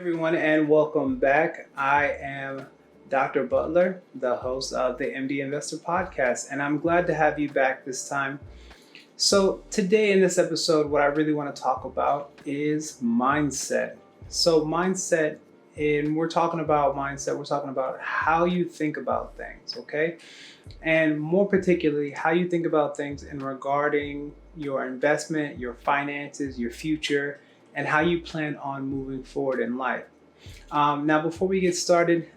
Everyone, and welcome back. I am Dr. Butler, the host of the MD Investor Podcast, and I'm glad to have you back this time. So, today in this episode, what I really want to talk about is mindset. Mindset, and we're talking about mindset, we're talking about how you think about things, okay? And more particularly, how you think about things in regarding your investment, your finances, your future, and how you plan on moving forward in life. Now, before we get started,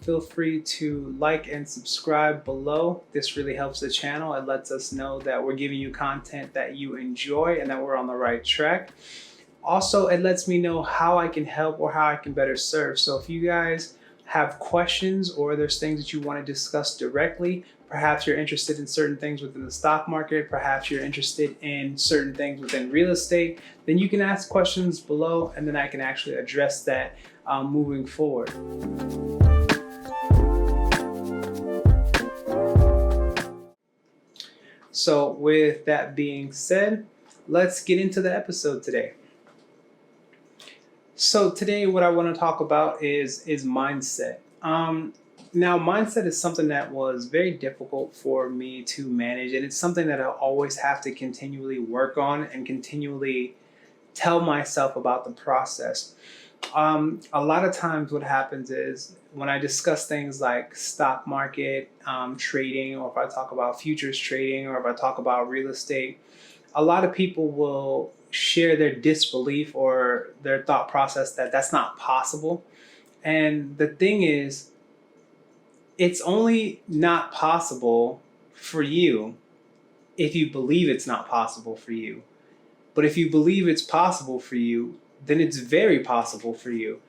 feel free to like and subscribe below. This really helps the channel. It lets us know that we're giving you content that you enjoy and that we're on the right track. Also, it lets me know how I can help or how I can better serve. So if you guys have questions or there's things that you want to discuss directly, perhaps you're interested in certain things within the stock market, perhaps you're interested in certain things within real estate, then you can ask questions below and then I can actually address that moving forward. So with that being said, let's get into the episode today. So today what I want to talk about is mindset. Now, mindset is something that was very difficult for me to manage, and it's something that I always have to continually work on and continually tell myself about the process. A lot of times what happens is when I discuss things like stock market trading, or if I talk about futures trading, or if I talk about real estate, a lot of people will share their disbelief or their thought process that that's not possible. And the thing is, it's only not possible for you if you believe it's not possible for you. But if you believe it's possible for you, then it's very possible for you.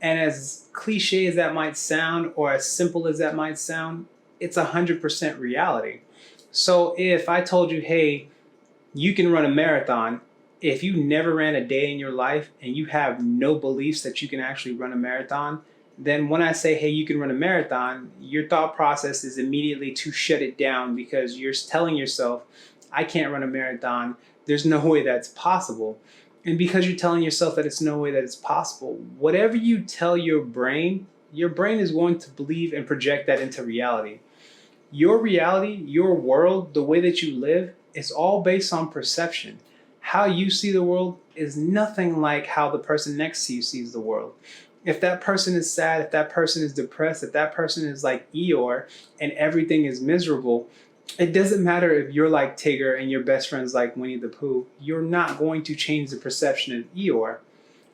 And as cliche as that might sound, or as simple as that might sound, it's 100% reality. So if I told you, hey, you can run a marathon, if you never ran a day in your life and you have no beliefs that you can actually run a marathon, then when I say, hey, you can run a marathon, your thought process is immediately to shut it down because you're telling yourself, I can't run a marathon. There's no way that's possible. And because you're telling yourself that it's no way that it's possible, whatever you tell your brain is going to believe and project that into reality. Your reality, your world, the way that you live is all based on perception. How you see the world is nothing like how the person next to you sees the world. If that person is sad, if that person is depressed, if that person is like Eeyore and everything is miserable, it doesn't matter if you're like Tigger and your best friend's like Winnie the Pooh. You're not going to change the perception of Eeyore.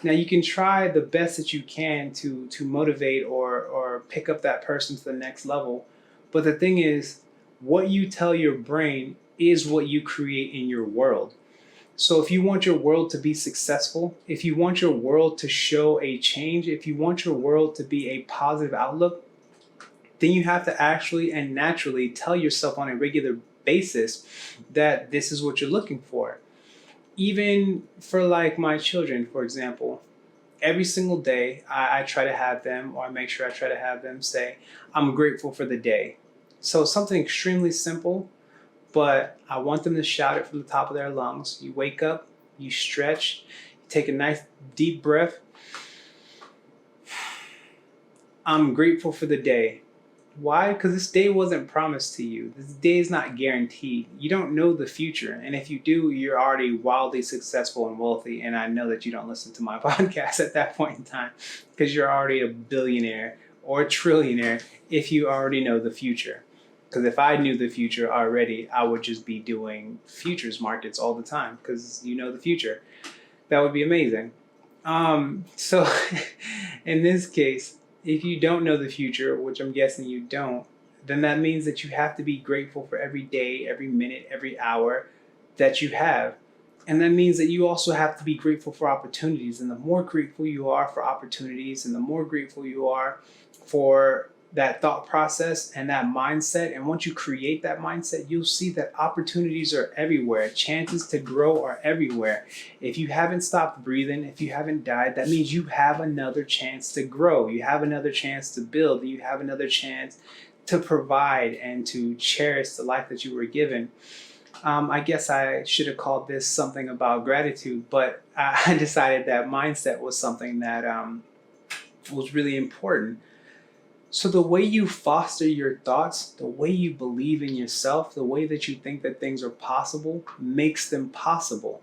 Now, you can try the best that you can to motivate or pick up that person to the next level. But the thing is, what you tell your brain is what you create in your world. So if you want your world to be successful, if you want your world to show a change, if you want your world to be a positive outlook, then you have to actually and naturally tell yourself on a regular basis that this is what you're looking for. Even for like my children, for example, every single day I try to have them, or I make sure I try to have them say, I'm grateful for the day. So something extremely simple, but I want them to shout it from the top of their lungs. You wake up, you stretch, you take a nice deep breath. I'm grateful for the day. Why? Because this day wasn't promised to you. This day is not guaranteed. You don't know the future. And if you do, you're already wildly successful and wealthy. And I know that you don't listen to my podcast at that point in time because you're already a billionaire or a trillionaire if you already know the future. Because if I knew the future already, I would just be doing futures markets all the time because you know the future. That would be amazing. So in this case, if you don't know the future, which I'm guessing you don't, then that means that you have to be grateful for every day, every minute, every hour that you have. And that means that you also have to be grateful for opportunities. And the more grateful you are for opportunities, and the more grateful you are for that thought process and that mindset, and once you create that mindset, you'll see that opportunities are everywhere. Chances to grow are everywhere. If you haven't stopped breathing, if you haven't died, that means you have another chance to grow. You have another chance to build. You have another chance to provide and to cherish the life that you were given. I guess I should have called this something about gratitude, but I decided that mindset was something that was really important. So the way you foster your thoughts, the way you believe in yourself, the way that you think that things are possible makes them possible.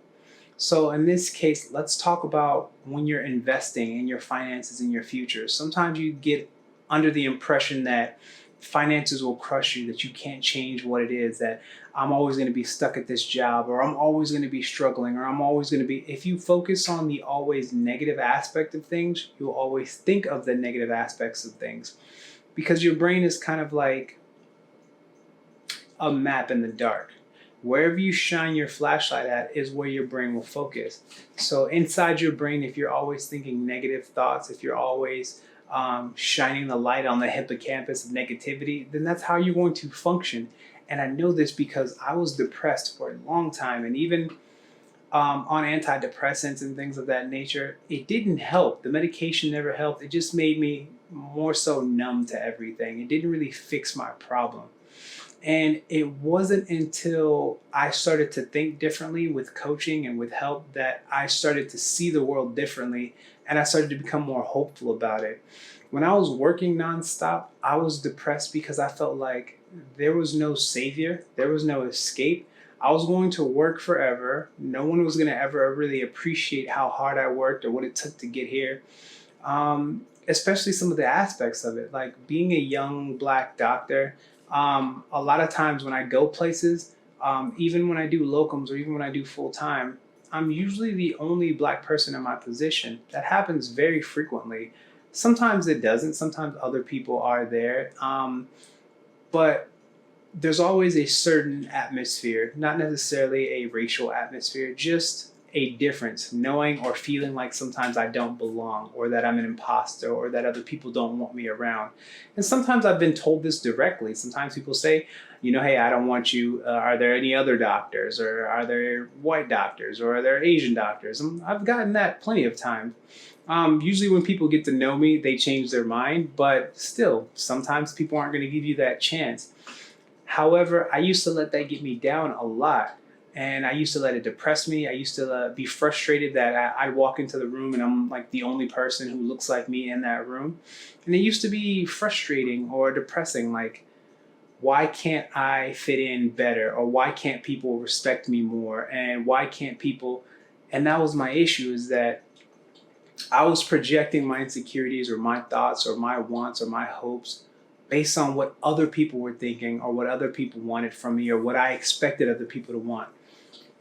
So in this case, let's talk about when you're investing in your finances in your future. Sometimes you get under the impression that finances will crush you, that you can't change what it is, that I'm always going to be stuck at this job, or I'm always going to be struggling, or I'm always going to be. If you focus on the always negative aspect of things, you'll always think of the negative aspects of things, because your brain is kind of like a map in the dark. Wherever you shine your flashlight at is where your brain will focus. So inside your brain, if you're always thinking negative thoughts, if you're always shining the light on the hippocampus of negativity, then that's how you're going to function. And I know this because I was depressed for a long time, and even on antidepressants and things of that nature, it didn't help. The medication never helped. It just made me more so numb to everything. It didn't really fix my problem. And it wasn't until I started to think differently with coaching and with help that I started to see the world differently, and I started to become more hopeful about it. When I was working nonstop, I was depressed because I felt like there was no savior, there was no escape. I was going to work forever. No one was going to ever really appreciate how hard I worked or what it took to get here. Especially some of the aspects of it, like being a young black doctor. A lot of times when I go places, even when I do locums or even when I do full time, I'm usually the only black person in my position. That happens very frequently. Sometimes it doesn't. Sometimes other people are there. But there's always a certain atmosphere, not necessarily a racial atmosphere, just a difference, knowing or feeling like sometimes I don't belong, or that I'm an imposter, or that other people don't want me around. And sometimes I've been told this directly. Sometimes people say, hey, I don't want you. Are there any other doctors, or are there white doctors, or are there Asian doctors? And I've gotten that plenty of times. Usually when people get to know me, they change their mind, but still, sometimes people aren't going to give you that chance. However, I used to let that get me down a lot. And I used to let it depress me. I used to be frustrated that I'd walk into the room and I'm like the only person who looks like me in that room. And it used to be frustrating or depressing. Like, why can't I fit in better? Or why can't people respect me more? And why can't people? And that was my issue, is that I was projecting my insecurities or my thoughts or my wants or my hopes based on what other people were thinking or what other people wanted from me or what I expected other people to want.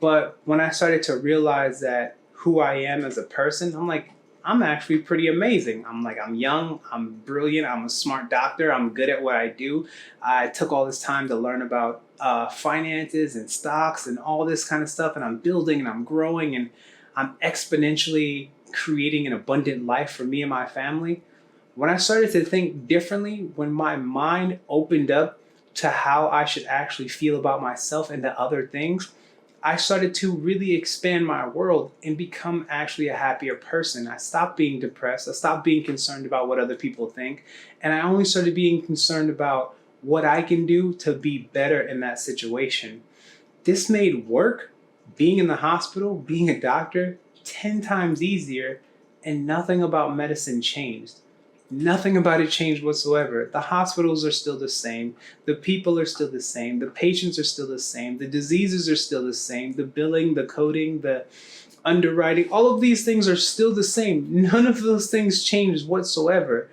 But when I started to realize that who I am as a person, I'm like, I'm actually pretty amazing. I'm young, I'm brilliant, I'm a smart doctor, I'm good at what I do. I took all this time to learn about finances and stocks and all this kind of stuff, and I'm building and I'm growing and I'm exponentially creating an abundant life for me and my family. When I started to think differently, when my mind opened up to how I should actually feel about myself and the other things, I started to really expand my world and become actually a happier person. I stopped being depressed. I stopped being concerned about what other people think. And I only started being concerned about what I can do to be better in that situation. This made work, being in the hospital, being a doctor, 10 times easier, and nothing about medicine changed. Nothing about it changed whatsoever. The hospitals are still the same. The people are still the same. The patients are still the same. The diseases are still the same. The billing, the coding, the underwriting, all of these things are still the same. None of those things changed whatsoever.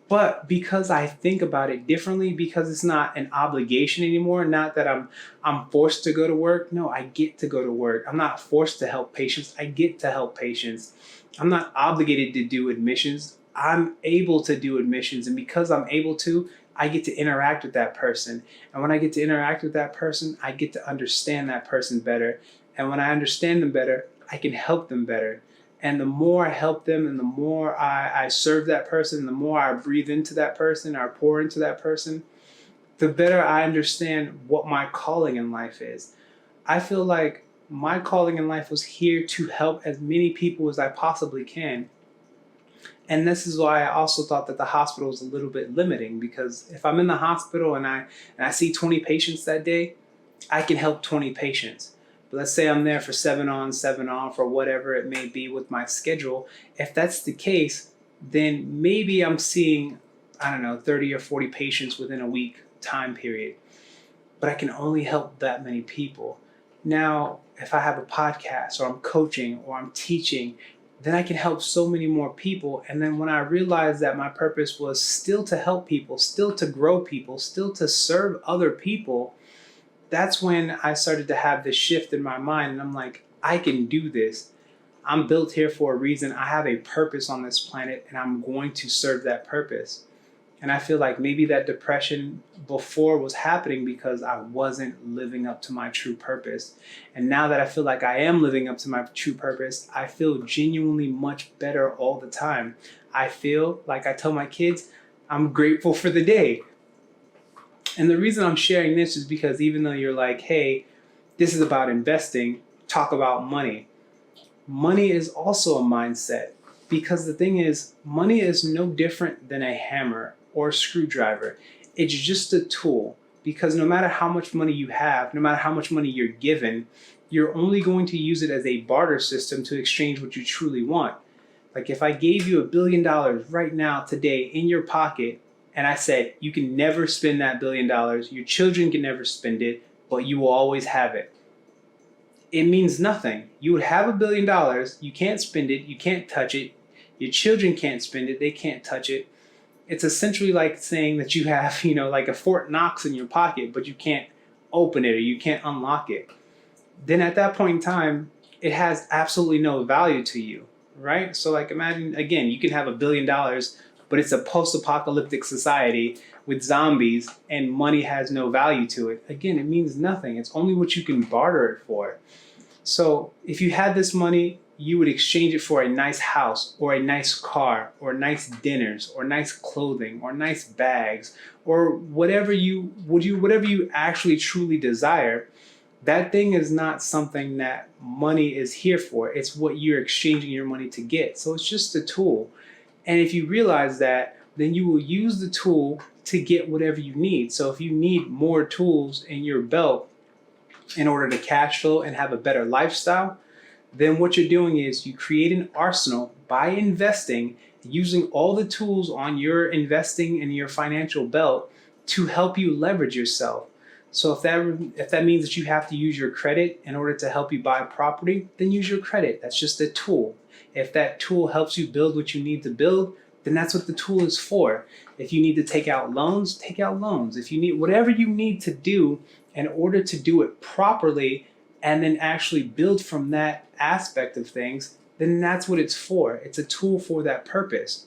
But because I think about it differently, because it's not an obligation anymore, not that I'm forced to go to work. No, I get to go to work. I'm not forced to help patients. I get to help patients. I'm not obligated to do admissions. I'm able to do admissions, and because I'm able to, I get to interact with that person. And when I get to interact with that person, I get to understand that person better. And when I understand them better, I can help them better. And the more I help them and the more I serve that person, the more I breathe into that person or pour into that person, the better I understand what my calling in life is. I feel like my calling in life was here to help as many people as I possibly can. And this is why I also thought that the hospital was a little bit limiting, because if I'm in the hospital and I see 20 patients that day, I can help 20 patients. But let's say I'm there for 7 on, 7 off, or whatever it may be with my schedule. If that's the case, then maybe I'm seeing, I don't know, 30 or 40 patients within a week time period. But I can only help that many people. Now, if I have a podcast or I'm coaching or I'm teaching, then I can help so many more people. And then when I realized that my purpose was still to help people, still to grow people, still to serve other people, that's when I started to have this shift in my mind. And I'm like, I can do this. I'm built here for a reason. I have a purpose on this planet and I'm going to serve that purpose. And I feel like maybe that depression before was happening because I wasn't living up to my true purpose. And now that I feel like I am living up to my true purpose, I feel genuinely much better all the time. I feel like I tell my kids, I'm grateful for the day. And the reason I'm sharing this is because even though you're like, hey, this is about investing, talk about money. Money is also a mindset, because the thing is, money is no different than a hammer or a screwdriver. It's just a tool, because no matter how much money you have, no matter how much money you're given, you're only going to use it as a barter system to exchange what you truly want. Like if I gave you $1 billion right now, today, in your pocket, and I said, you can never spend that $1 billion, your children can never spend it, but you will always have it. It means nothing. You would have $1 billion, you can't spend it, you can't touch it, your children can't spend it, they can't touch it. It's essentially like saying that you have, like a Fort Knox in your pocket, but you can't open it or you can't unlock it. Then at that point in time, it has absolutely no value to you, right? So like imagine, again, you can have $1 billion, but it's a post-apocalyptic society with zombies and money has no value to it. Again, it means nothing. It's only what you can barter it for. So if you had this money, you would exchange it for a nice house or a nice car or nice dinners or nice clothing or nice bags or whatever you actually truly desire. That thing is not something that money is here for. It's what you're exchanging your money to get. So it's just a tool. And if you realize that, then you will use the tool to get whatever you need. So if you need more tools in your belt in order to cash flow and have a better lifestyle, then what you're doing is you create an arsenal by investing, using all the tools on your investing and your financial belt to help you leverage yourself. So if that means that you have to use your credit in order to help you buy property, then use your credit. That's just a tool. If that tool helps you build what you need to build, then that's what the tool is for. If you need to take out loans, take out loans. If you need whatever you need to do in order to do it properly and then actually build from that aspect of things, then that's what it's for. It's a tool for that purpose.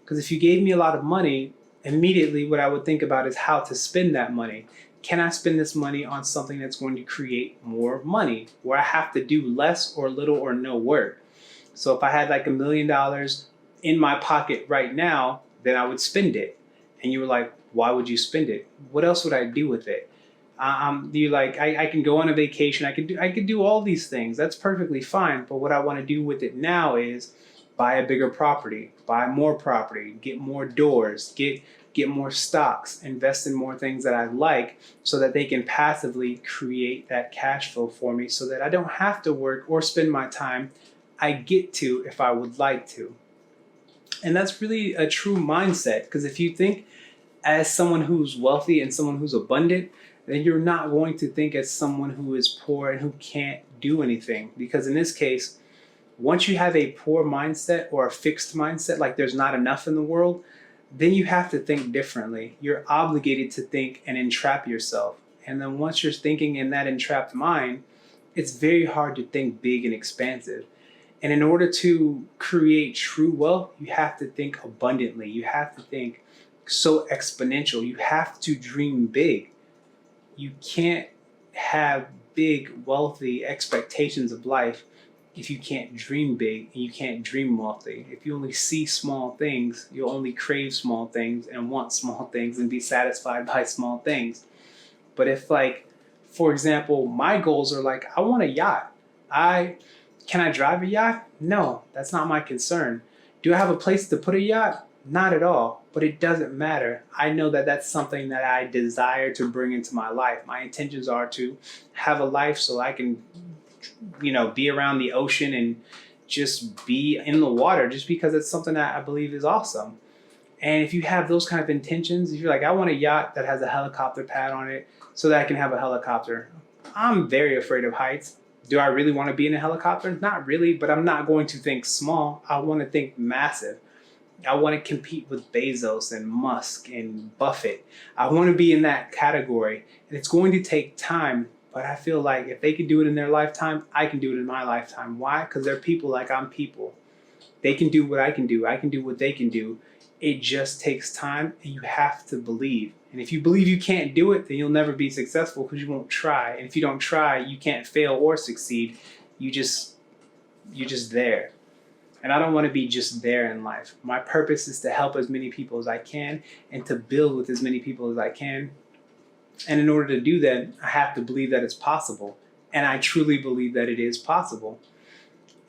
Because if you gave me a lot of money, immediately what I would think about is how to spend that money. Can I spend this money on something that's going to create more money, where I have to do less or little or no work? So if I had like $1 million in my pocket right now, then I would spend it. And you were like, why would you spend it? What else would I do with it? I can go on a vacation. I could do all these things. That's perfectly fine. But what I want to do with it now is buy a bigger property, buy more property, get more doors, get more stocks, invest in more things that I like, so that they can passively create that cash flow for me, so that I don't have to work or spend my time. I get to if I would like to. And that's really a true mindset, because if you think as someone who's wealthy and someone who's abundant, then you're not going to think as someone who is poor and who can't do anything. Because in this case, once you have a poor mindset or a fixed mindset, like there's not enough in the world, then you have to think differently. You're obligated to think and entrap yourself. And then once you're thinking in that entrapped mind, it's very hard to think big and expansive. And in order to create true wealth, you have to think abundantly. You have to think so exponential. You have to dream big. You can't have big, wealthy expectations of life if you can't dream big and you can't dream wealthy. If you only see small things, you'll only crave small things and want small things and be satisfied by small things. But if, like, for example, my goals are like, I want a yacht. Can I drive a yacht? No, that's not my concern. Do I have a place to put a yacht? Not at all, but it doesn't matter. I know that that's something that I desire to bring into my life. My intentions are to have a life so I can, be around the ocean and just be in the water just because it's something that I believe is awesome. And if you have those kind of intentions, if you're like, I want a yacht that has a helicopter pad on it so that I can have a helicopter. I'm very afraid of heights. Do I really want to be in a helicopter? Not really, but I'm not going to think small. I want to think massive. I want to compete with Bezos and Musk and Buffett. I want to be in that category. And it's going to take time, but I feel like if they can do it in their lifetime, I can do it in my lifetime. Why? Because they're people like I'm people. They can do what I can do. I can do what they can do. It just takes time, and you have to believe. And if you believe you can't do it, then you'll never be successful because you won't try. And if you don't try, you can't fail or succeed. You're just there. And I don't want to be just there in life. My purpose is to help as many people as I can and to build with as many people as I can. And in order to do that, I have to believe that it's possible. And I truly believe that it is possible.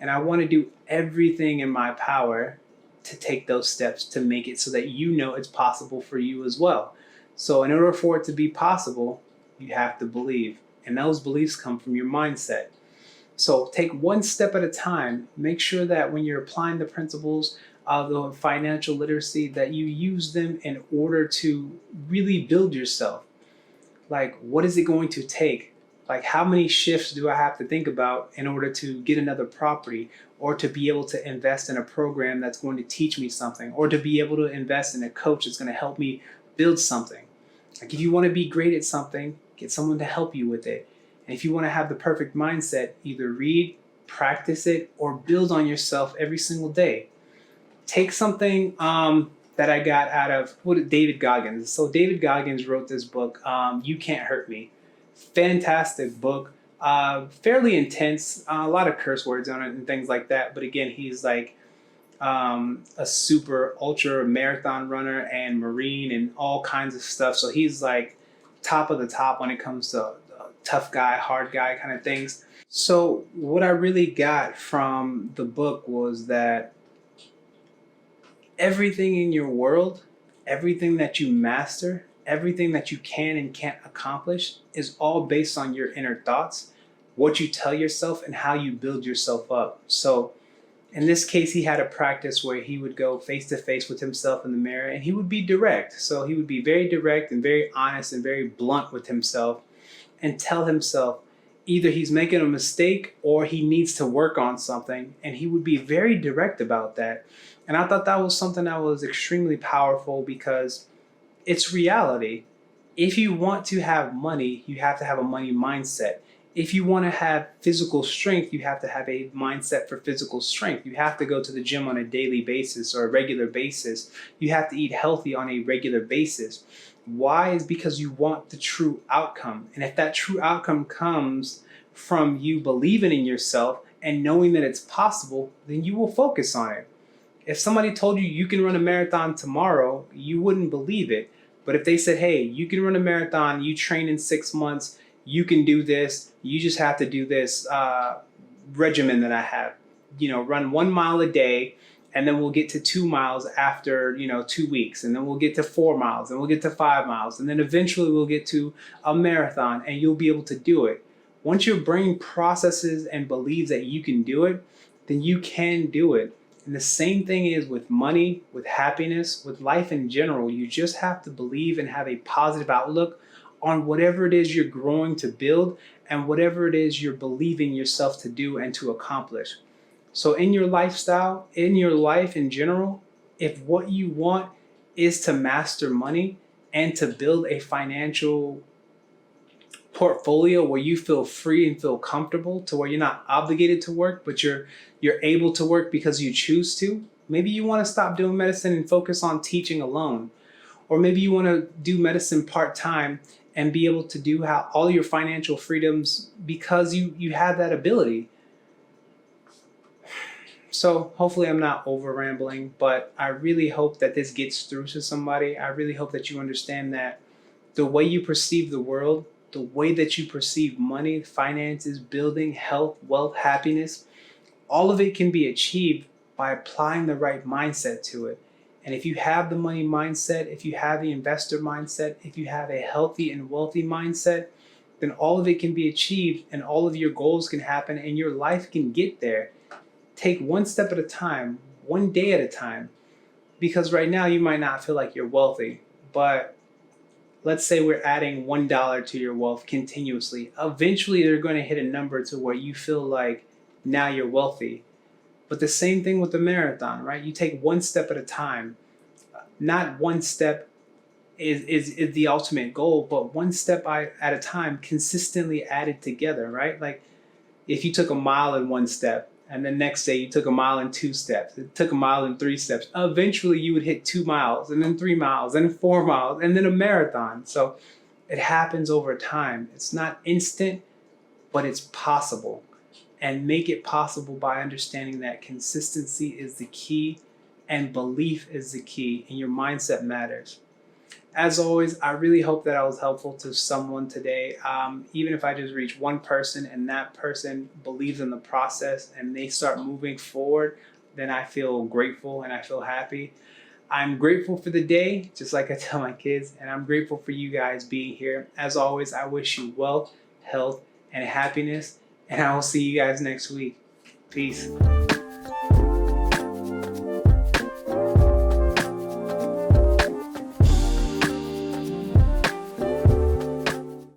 And I want to do everything in my power to take those steps to make it so that you know it's possible for you as well. So in order for it to be possible, you have to believe. And those beliefs come from your mindset. So take one step at a time. Make sure that when you're applying the principles of the financial literacy, that you use them in order to really build yourself. Like, what is it going to take? Like, how many shifts do I have to think about in order to get another property, or to be able to invest in a program that's going to teach me something, or to be able to invest in a coach that's going to help me build something? Like, if you want to be great at something, get someone to help you with it. And if you want to have the perfect mindset, either read, practice it, or build on yourself every single day. Take something that I got out of David Goggins. So David Goggins wrote this book, You Can't Hurt Me. Fantastic book, fairly intense, a lot of curse words on it and things like that. But again, he's like a super ultra marathon runner and Marine and all kinds of stuff. So he's like top of the top when it comes to tough guy, hard guy kind of things. So what I really got from the book was that everything in your world, everything that you master, everything that you can and can't accomplish is all based on your inner thoughts, what you tell yourself, and how you build yourself up. So in this case, he had a practice where he would go face to face with himself in the mirror and he would be direct. So he would be very direct and very honest and very blunt with himself and tell himself either he's making a mistake or he needs to work on something. And he would be very direct about that. And I thought that was something that was extremely powerful because it's reality. If you want to have money, you have to have a money mindset. If you want to have physical strength, you have to have a mindset for physical strength. You have to go to the gym on a daily basis or a regular basis. You have to eat healthy on a regular basis. Why? Is because you want the true outcome. And if that true outcome comes from you believing in yourself and knowing that it's possible, then you will focus on it. If somebody told you you can run a marathon tomorrow, you wouldn't believe it. But if they said, hey, you can run a marathon, you train in 6 months, you can do this, you just have to do this regimen that I have. Run 1 mile a day, and then we'll get to 2 miles after 2 weeks, and then we'll get to 4 miles, and we'll get to 5 miles, and then eventually we'll get to a marathon, and you'll be able to do it. Once your brain processes and believes that you can do it, then you can do it. And the same thing is with money, with happiness, with life in general. You just have to believe and have a positive outlook on whatever it is you're growing to build and whatever it is you're believing yourself to do and to accomplish. So in your lifestyle, in your life in general, if what you want is to master money and to build a financial portfolio where you feel free and feel comfortable to where you're not obligated to work, but you're able to work because you choose to. Maybe you want to stop doing medicine and focus on teaching alone. Or maybe you want to do medicine part-time and be able to do all your financial freedoms because you have that ability. So hopefully I'm not over rambling, but I really hope that this gets through to somebody. I really hope that you understand that the way you perceive the world, the way that you perceive money, finances, building, health, wealth, happiness, all of it can be achieved by applying the right mindset to it. And if you have the money mindset, if you have the investor mindset, if you have a healthy and wealthy mindset, then all of it can be achieved and all of your goals can happen and your life can get there. take one step at a time, one day at a time. Because right now you might not feel like you're wealthy, but let's say we're adding $1 to your wealth continuously. Eventually, they're going to hit a number to where you feel like now you're wealthy. But the same thing with the marathon, right? You take one step at a time. Not one step is the ultimate goal, but one step at a time, consistently added together, right? Like if you took a mile in one step, and the next day you took a mile in 2 steps, it took a mile in 3 steps, eventually you would hit 2 miles, and then 3 miles, and 4 miles, and then a marathon. So it happens over time. It's not instant, but it's possible. And make it possible by understanding that consistency is the key and belief is the key, and your mindset matters. As always, I really hope that I was helpful to someone today. Even if I just reach one person and that person believes in the process and they start moving forward, then I feel grateful and I feel happy. I'm grateful for the day, just like I tell my kids, and I'm grateful for you guys being here. As always, I wish you wealth, health, and happiness, and I will see you guys next week. Peace.